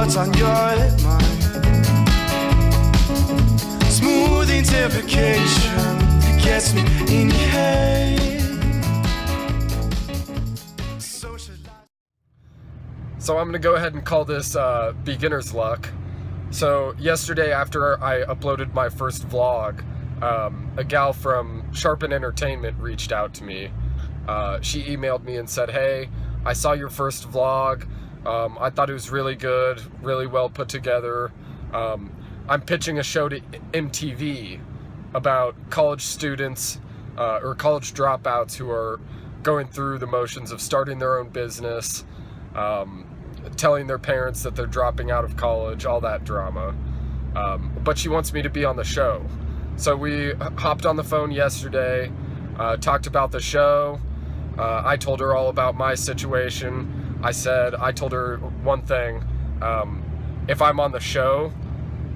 what's on your mind. Smooth interpretation gets me in your head. So I'm going to go ahead and call this beginner's luck. So yesterday after I uploaded my first vlog, a gal from Sharpen Entertainment reached out to me. She emailed me and said, "Hey, I saw your first vlog. I thought it was really good, really well put together. I'm pitching a show to MTV about college students or college dropouts who are going through the motions of starting their own business, telling their parents that they're dropping out of college, all that drama. But she wants me to be on the show." So we hopped on the phone yesterday, talked about the show. I told her all about my situation. I told her one thing: if I'm on the show,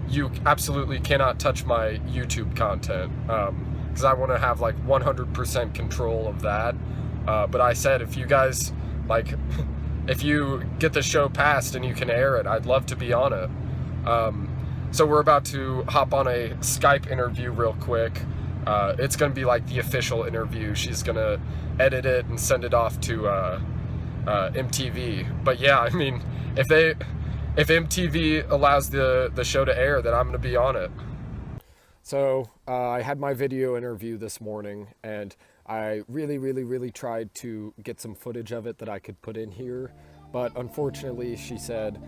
you absolutely cannot touch my YouTube content, because I want to have like 100% control of that. But I said, if you guys like, if you get the show passed and you can air it, I'd love to be on it. So we're about to hop on a Skype interview real quick. It's going to be like the official interview. She's going to edit it and send it off to MTV. But yeah, I mean, if MTV allows the show to air, then I'm going to be on it. So I had my video interview this morning, and I really tried to get some footage of it that I could put in here. But unfortunately, she said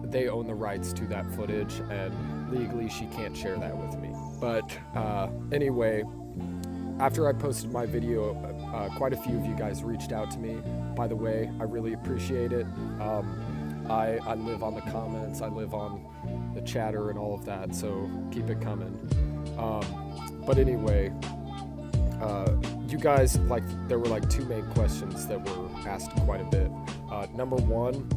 they own the rights to that footage, and legally she can't share that with me. But anyway, after I posted my video, quite a few of you guys reached out to me. By the way, I really appreciate it. I live on the comments, I live on the chatter and all of that, so keep it coming. But anyway, you guys, there were two main questions that were asked quite a bit. Number one,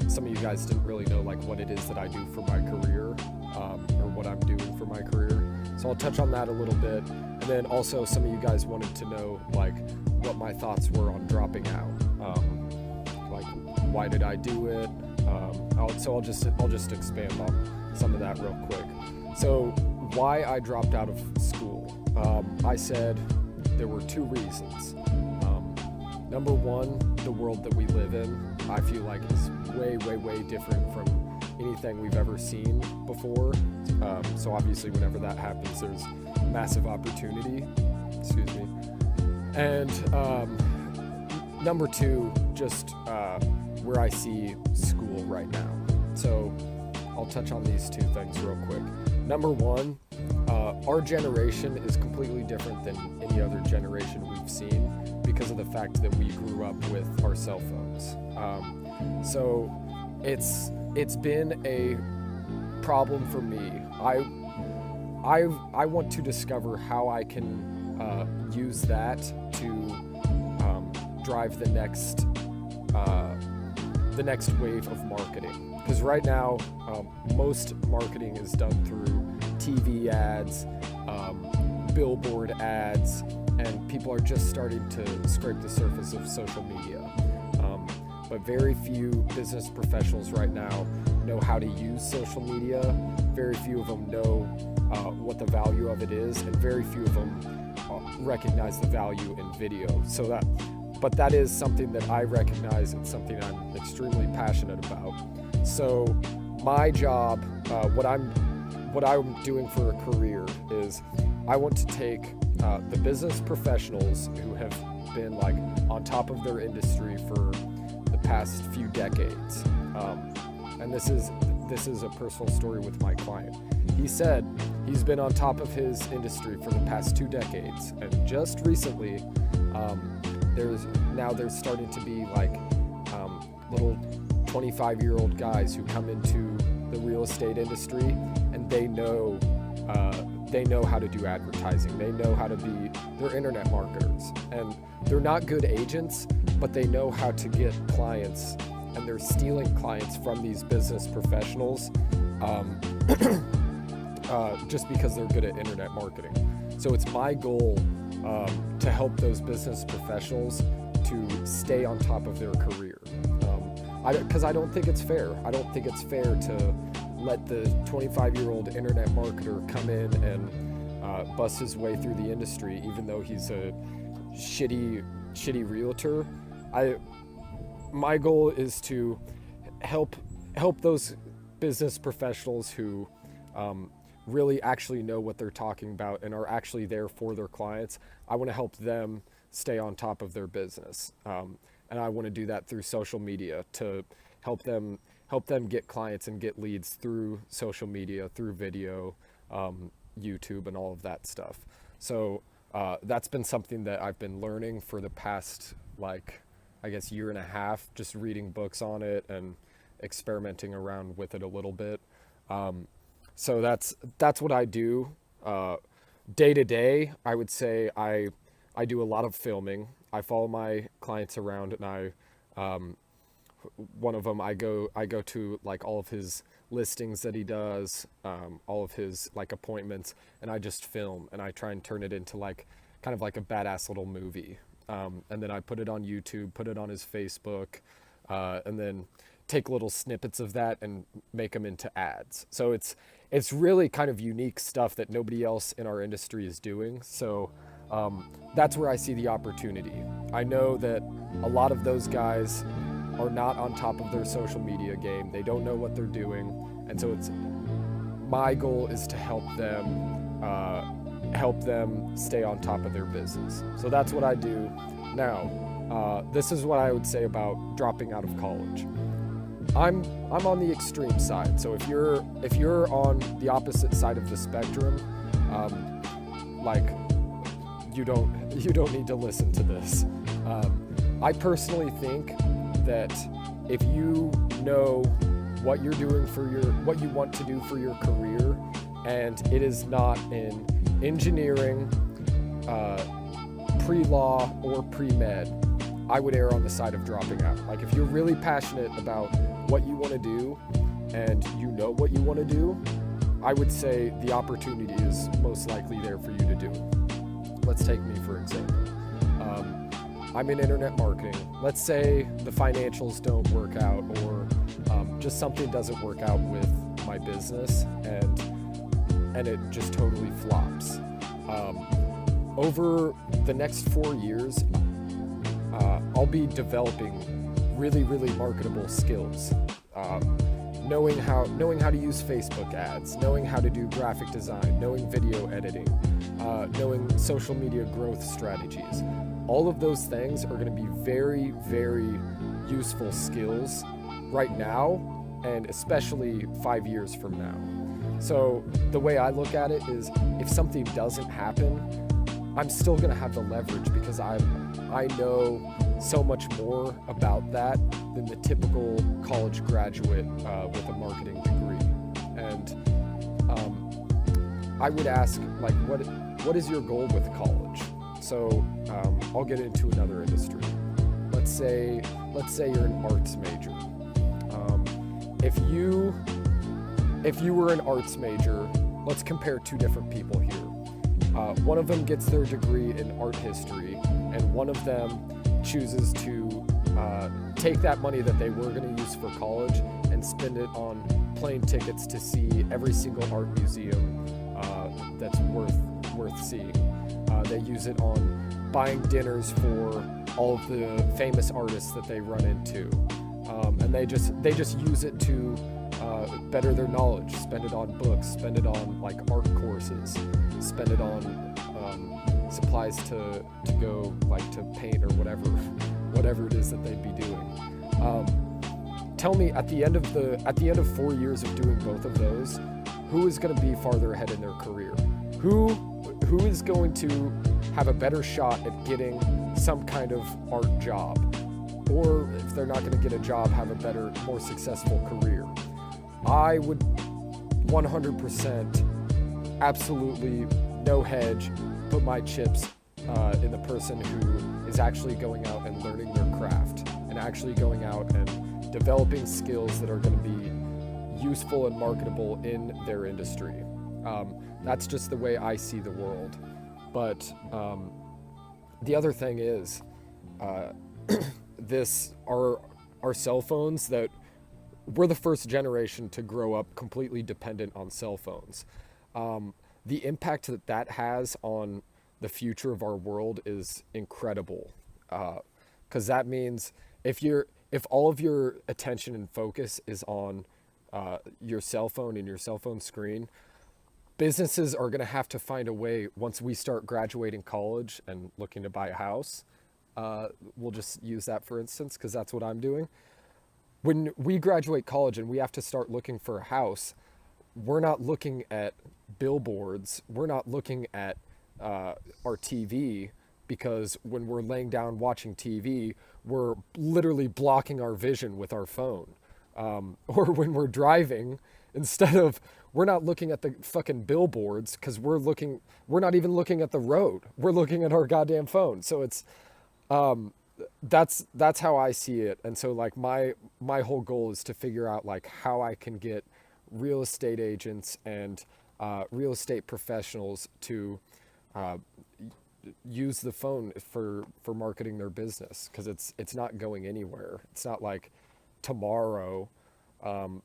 some of you guys didn't really know what it is that I do for my career, or what I'm doing for my career. So I'll touch on that a little bit. And then also some of you guys wanted to know what my thoughts were on dropping out. Why did I do it? So I'll just expand on some of that real quick. So why I dropped out of school. I said there were two reasons. Number one, the world that we live in, I feel like is way different from anything we've ever seen before. So obviously whenever that happens, there's massive opportunity. Excuse me. And number two, just where I see school right now. So I'll touch on these two things real quick. Number one, our generation is completely different than any other generation we've seen because of the fact that we grew up with our cell phones. So it's been a problem for me. I want to discover how I can use that to drive the next wave of marketing. Because right now, most marketing is done through TV ads, billboard ads, and people are just starting to scrape the surface of social media. But very few business professionals right now know how to use social media. Very few of them know what the value of it is, and very few of them recognize the value in video. But that is something that I recognize and something I'm extremely passionate about. So my job, what I'm doing for a career is I want to take the business professionals who have been on top of their industry for the past few decades. And this is a personal story with my client. He said he's been on top of his industry for the past 2 decades, and just recently, there's starting to be little 25-year-old guys who come into the real estate industry, and they know how to do advertising. They know how to be, they're internet marketers, and they're not good agents, but they know how to get clients, and they're stealing clients from these business professionals just because they're good at internet marketing. So it's my goal to help those business professionals to stay on top of their career. because I don't think it's fair. I don't think it's fair to let the 25-year-old internet marketer come in and bust his way through the industry, even though he's a shitty realtor. My goal is to help those business professionals who really actually know what they're talking about and are actually there for their clients. I want to help them stay on top of their business, and I want to do that through social media to help them get clients and get leads through social media, through video, YouTube, and all of that stuff. So that's been something that I've been learning for the past, I guess, year and a half, just reading books on it and experimenting around with it a little bit. So that's what I do. Day to day, I would say I do a lot of filming. I follow my clients around, and one of them I go to all of his listings that he does, all of his appointments, and I just film, and I try and turn it into kind of like a badass little movie. And then I put it on YouTube, put it on his Facebook, and then take little snippets of that and make them into ads. So it's really kind of unique stuff that nobody else in our industry is doing. So that's where I see the opportunity. I know that a lot of those guys are not on top of their social media game. They don't know what they're doing. And so my goal is to help them stay on top of their business. So that's what I do. Now, this is what I would say about dropping out of college. I'm on the extreme side. So if you're on the opposite side of the spectrum, you don't need to listen to this. I personally think that if you know what you're doing what you want to do for your career, and it is not in engineering, pre-law, or pre-med, I would err on the side of dropping out. If you're really passionate about what you want to do and you know what you want to do, I would say the opportunity is most likely there for you to do it. Let's take me for example. I'm in internet marketing. Let's say the financials don't work out, or just something doesn't work out with my business, and it just totally flops. Over the next 4 years, I'll be developing really, really marketable skills. Knowing how to use Facebook ads, knowing how to do graphic design, knowing video editing, knowing social media growth strategies. All of those things are going to be very, very useful skills right now, and especially 5 years from now. So the way I look at it is, if something doesn't happen, I'm still going to have the leverage, because I know so much more about that than the typical college graduate with a marketing degree. And I would ask, what is your goal with college? So I'll get into another industry. Let's say you're an arts major. If you were an arts major, let's compare two different people here. One of them gets their degree in art history, and one of them chooses to take that money that they were going to use for college and spend it on plane tickets to see every single art museum that's worth seeing. They use it on buying dinners for all of the famous artists that they run into, and they just use it to better their knowledge. Spend it on books, spend it on art courses, spend it on supplies to go to paint or whatever it is that they'd be doing. Tell me, at the end of 4 years of doing both of those, who is going to be farther ahead in their career? Who is going to have a better shot at getting some kind of art job? Or if they're not going to get a job, have a better, more successful career? I would 100%, absolutely, no hedge, put my chips in the person who is actually going out and learning their craft, and actually going out and developing skills that are going to be useful and marketable in their industry. That's just the way I see the world. But the other thing is, our cell phones, that we're the first generation to grow up completely dependent on cell phones. The impact that that has on the future of our world is incredible. Because that means if all of your attention and focus is on your cell phone and your cell phone screen, businesses are going to have to find a way, once we start graduating college and looking to buy a house. We'll just use that for instance, because that's what I'm doing. When we graduate college and we have to start looking for a house, we're not looking at billboards. We're not looking at our TV, because when we're laying down watching TV, we're literally blocking our vision with our phone. Or when we're driving, we're not looking at the fucking billboards, because we're not even looking at the road. We're looking at our goddamn phone. So it's, that's how I see it. And so like my whole goal is to figure out like how I can get real estate agents and real estate professionals to use the phone for marketing their business, because it's not going anywhere. It's not like tomorrow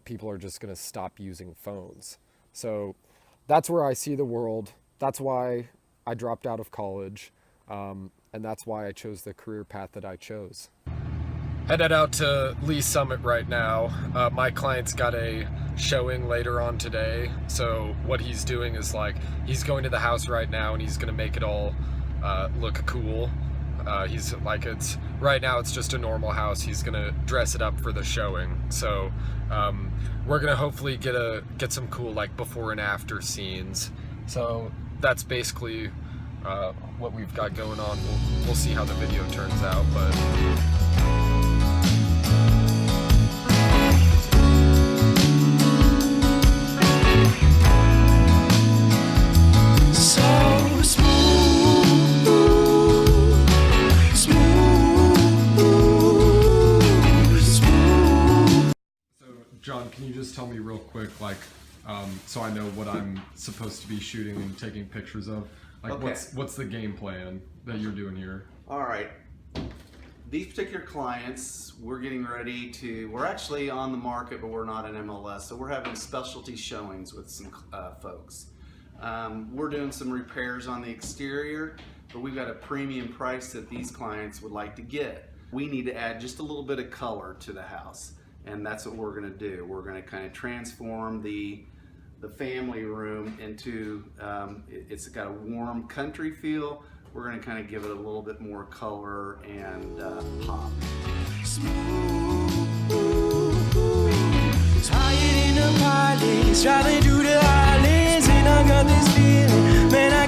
people are just going to stop using phones. So that's where I see the world. That's why I dropped out of college, and that's why I chose the career path that I chose. Headed out to Lee Summit right now. My client's got a showing later on today, so what he's doing is like he's going to the house right now and he's gonna make it all look cool. He's like, right now it's just a normal house. He's gonna dress it up for the showing. So we're gonna hopefully get some cool like before and after scenes. So that's basically what we've got going on. We'll see how the video turns out, but. John, can you just tell me real quick, like, so I know what I'm supposed to be shooting and taking pictures of? Like, okay. What's the game plan that you're doing here? All right. These particular clients, we're actually on the market, but we're not in MLS, so we're having specialty showings with some folks. We're doing some repairs on the exterior, but we've got a premium price that these clients would like to get. We need to add just a little bit of color to the house. And that's what we're going to do. We're going to kind of transform the family room into, it's got a warm country feel. We're going to kind of give it a little bit more color and pop. Tired in the palace, driving through the islands, and I got this feeling, man, I